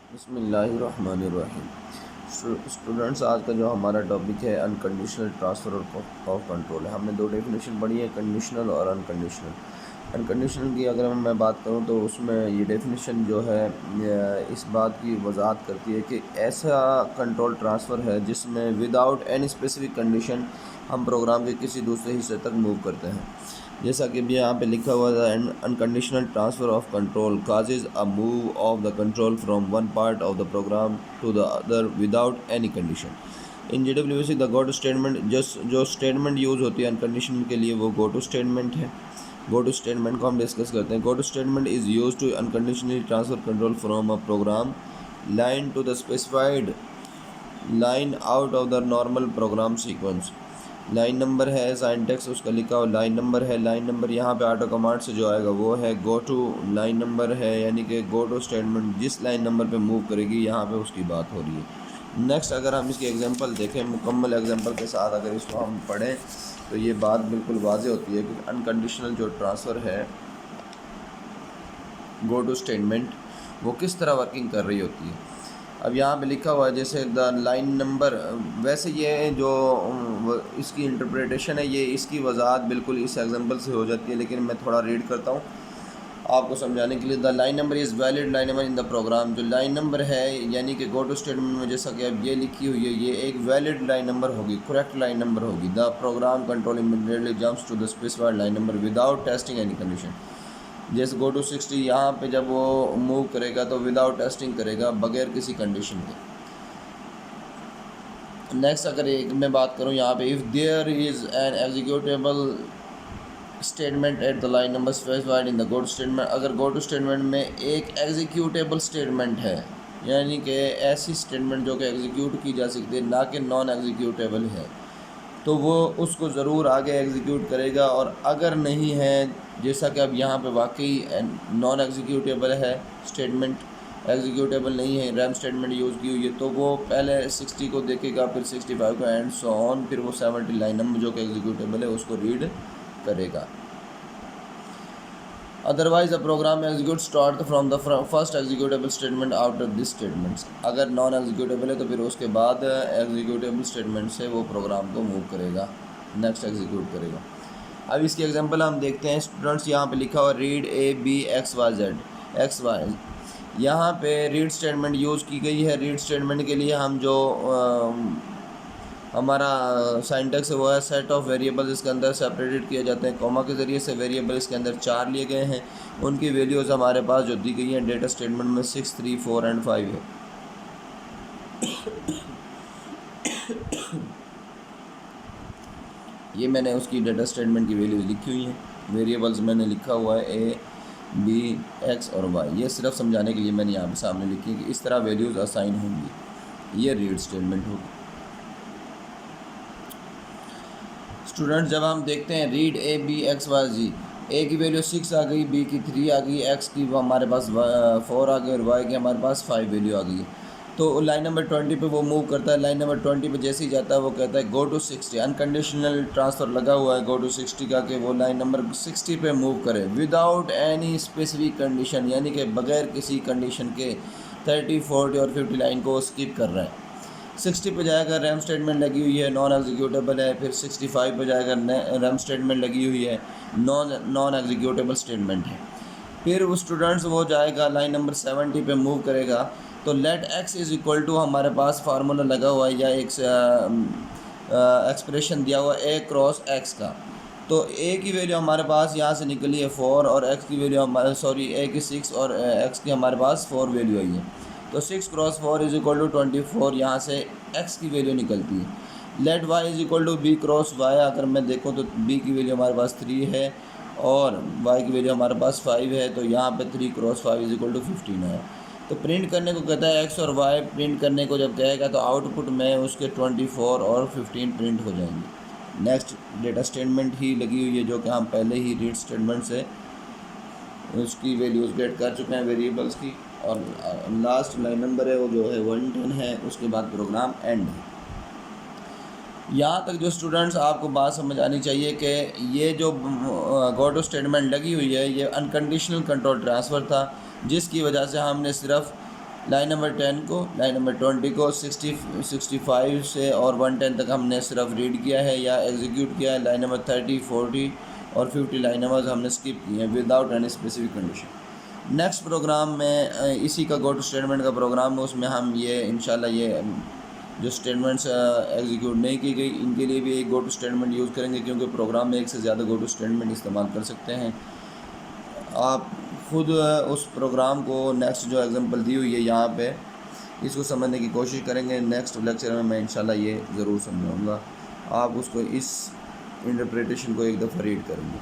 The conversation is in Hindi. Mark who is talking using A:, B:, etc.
A: बिस्मिल्लाहिर्रहमानिर्रहीम। स्टूडेंट्स, आज का जो हमारा टॉपिक है अनकंडीशनल ट्रांसफ़र ऑफ कंट्रोल है। हमने दो डेफिनेशन पढ़ी है, कंडीशनल और अनकंडीशनल। अनकंडीशनल की अगर मैं बात करूं तो उसमें ये डेफिनेशन जो है इस बात की वजाहत करती है कि ऐसा कंट्रोल ट्रांसफ़र है जिसमें विदाउट एनी स्पेसिफिक कंडीशन हम प्रोग्राम के किसी दूसरे हिस्से तक मूव करते हैं। जैसा कि भी यहाँ पे लिखा हुआ है, unconditional transfer of control causes a move of the control from one part of the program to the other without any condition. In JWC the go to statement जो स्टेटमेंट यूज़ होती है अनकंडीशनल के लिए वो गो टू स्टेटमेंट है। गो टू स्टेटमेंट को हम डिस्कस करते हैं। Go to statement is use to unconditionally transfer control from a program line to the specified line out of the normal program sequence. Line number है, साइंटेक्स उसका लिखा हुआ लाइन नंबर है। लाइन नंबर यहाँ पे ऑटो कमांड से जो आएगा वो है गो टू लाइन नंबर है, यानी कि गो टू स्टेटमेंट जिस लाइन नंबर पे मूव करेगी यहाँ पे उसकी बात हो रही है। नेक्स्ट अगर हम इसकी एग्जांपल देखें, मुकम्मल एग्जांपल के साथ अगर इसको हम पढ़ें तो ये बात बिल्कुल वाज़ेह होती है कि अनकंडीशनल जो ट्रांसफ़र है गो टू स्टेटमेंट वो किस तरह वर्किंग कर रही होती है। अब यहाँ पे लिखा हुआ है जैसे द लाइन नंबर, वैसे ये जो इसकी इंटरप्रिटेशन है ये इसकी वजाहत बिल्कुल इस एग्जांपल से हो जाती है, लेकिन मैं थोड़ा रीड करता हूँ आपको समझाने के लिए। The line number is valid line number in the program. जो लाइन नंबर है यानी कि गो टू स्टेटमेंट में जैसा कि अब ये लिखी हुई है ये एक वैलिड लाइन नंबर होगी, करेक्ट लाइन नंबर होगी। The program control immediately jumps to the specified line number without testing any condition. जैसे गो टू 60 यहाँ पे जब वो मूव करेगा तो विदाउट टेस्टिंग करेगा, बगैर किसी कंडीशन के। नेक्स्ट अगर एक मैं बात करूँ यहाँ पे, if there is an executable statement at the line number specified in the go to statement, अगर गो टू स्टेटमेंट में एक एग्जीक्यूटेबल स्टेटमेंट है यानी कि ऐसी स्टेटमेंट जो कि एग्जीक्यूट की जा सकती है ना कि नॉन एग्जीक्यूटेबल है, तो वो उसको ज़रूर आगे एग्जीक्यूट करेगा। और अगर नहीं है, जैसा कि अब यहाँ पे वाकई नॉन एग्जीक्यूटेबल है स्टेटमेंट, एग्जीक्यूटेबल नहीं है, रैम स्टेटमेंट यूज़ की हुई है, तो वो पहले 60 को देखेगा, फिर 65 को एंड सो ऑन, फिर वो 70 लाइन नंबर जो कि एग्जीक्यूटेबल है उसको रीड करेगा। Otherwise a program execute start from the first executable statement after this statements. अगर नॉन एग्जीक्यूटेबल है तो फिर उसके बाद एग्जीक्यूटेबल स्टेटमेंट से वो प्रोग्राम को मूव करेगा, नेक्स्ट एग्जीक्यूट करेगा। अब इसकी एग्जांपल हम देखते हैं स्टूडेंट्स। यहाँ पे लिखा हुआ read A B X Y Z X Y, यहाँ पे रीड स्टेटमेंट यूज़ की गई है। रीड स्टेटमेंट के लिए हम जो हमारा साइंटेक्स है वो है सेट ऑफ वेरिएबल्स, इसके अंदर सेपरेटेड किए जाते हैं कॉमा के ज़रिए से। वेरिएबल इसके अंदर 4 लिए गए हैं, उनकी वैल्यूज़ हमारे पास जो दी गई हैं डेटा स्टेटमेंट में 6, 3, 4 एंड 5 है। ये मैंने उसकी डेटा स्टेटमेंट की वैल्यूज़ लिखी हुई हैं। वेरिएबल्स मैंने लिखा हुआ है ए बी एक्स और वाई, ये सिर्फ समझाने के लिए मैंने यहाँ पे सामने लिखी है कि इस तरह वैल्यूज़ असाइन होंगी। ये रीड स्टेटमेंट होगी। स्टूडेंट जब हम देखते हैं read A B X Y Z, A की वैल्यू 6 आ गई, बी की 3 आ गई, एक्स की हमारे पास 4 आ गई और वाई की हमारे पास 5 वैल्यू आ गई। तो लाइन नंबर 20 पे वो मूव करता है। लाइन नंबर 20 पे जैसे ही जाता है वो कहता है गो टू 60। अनकंडीशनल ट्रांसफ़र लगा हुआ है गो टू 60 का कि वो लाइन नंबर 60 पे मूव करे विदाउट एनी स्पेसिफिक कंडीशन, यानी कि बगैर किसी कंडीशन के 30, 40 और 50 लाइन को स्किप कर रहा है। 60 पे जाएगा, रैम स्टेटमेंट लगी हुई है, नॉन एग्जीक्यूटेबल है। फिर 65 पे जाएगा, रैम स्टेटमेंट लगी हुई है, नॉन एग्जीक्यूटेबल स्टेटमेंट है। फिर वो स्टूडेंट्स वो जाएगा लाइन नंबर 70 पे मूव करेगा। तो let X is equal to हमारे पास फार्मूला लगा हुआ है या एक एक्सप्रेशन दिया हुआ है ए क्रॉस एक्स का। तो ए की वैल्यू हमारे पास यहाँ से निकली है 4 और एक्स की वैल्यू हमारे ए की 6 और एक्स की हमारे पास 4 वैल्यू आई है। तो 6 क्रॉस 4 इज़ इक्वल टू 24, यहाँ से एक्स की वैल्यू निकलती है। Let Y is equal to B cross Y, अगर मैं देखूँ तो बी की वैल्यू हमारे पास 3 है और वाई की वैल्यू हमारे पास 5 है, तो यहाँ पे 3 क्रॉस 5 इज़ इक्वल टू 15 है। तो प्रिंट करने को कहता है एक्स और वाई, प्रिंट करने को जब कहेगा तो आउटपुट में उसके 24 और 15 प्रिंट हो जाएंगे। नेक्स्ट डेटा स्टेटमेंट ही लगी हुई है जो कि हम पहले ही रीड स्टेटमेंट से उसकी वैल्यूज़ गेट कर चुके हैं वेरिएबल्स की। और लास्ट लाइन नंबर है वो जो है 110 है, उसके बाद प्रोग्राम एंड है। यहाँ तक जो स्टूडेंट्स आपको बात समझ आनी चाहिए कि ये जो गो टू स्टेटमेंट लगी हुई है ये अनकंडीशनल कंट्रोल ट्रांसफ़र था, जिसकी वजह से हमने सिर्फ लाइन नंबर 10 को, लाइन नंबर 20 को 65 से और 110 तक हमने सिर्फ रीड किया है या एग्जीक्यूट किया है। लाइन नंबर 30, 40 और 50 लाइन नंबर्स हमने स्किप किए हैं without any specific condition. Next program में इसी का गो टू स्टेटमेंट का प्रोग्राम है, उसमें हम ये इंशाल्लाह ये जो स्टेटमेंट्स एग्जीक्यूट नहीं की गई इनके लिए भी एक गो टू स्टेटमेंट यूज़ करेंगे, क्योंकि प्रोग्राम में एक से ज़्यादा गो टू स्टेटमेंट इस्तेमाल कर सकते हैं। आप खुद उस प्रोग्राम को नेक्स्ट जो एग्जांपल दी हुई है यहाँ पे इसको समझने की कोशिश करेंगे। नेक्स्ट लेक्चर में मैं इंशाल्लाह ये ज़रूर समझाऊँगा, आप उसको इस इंटरप्रिटेशन को एक दफ़ा रीड करेंगे।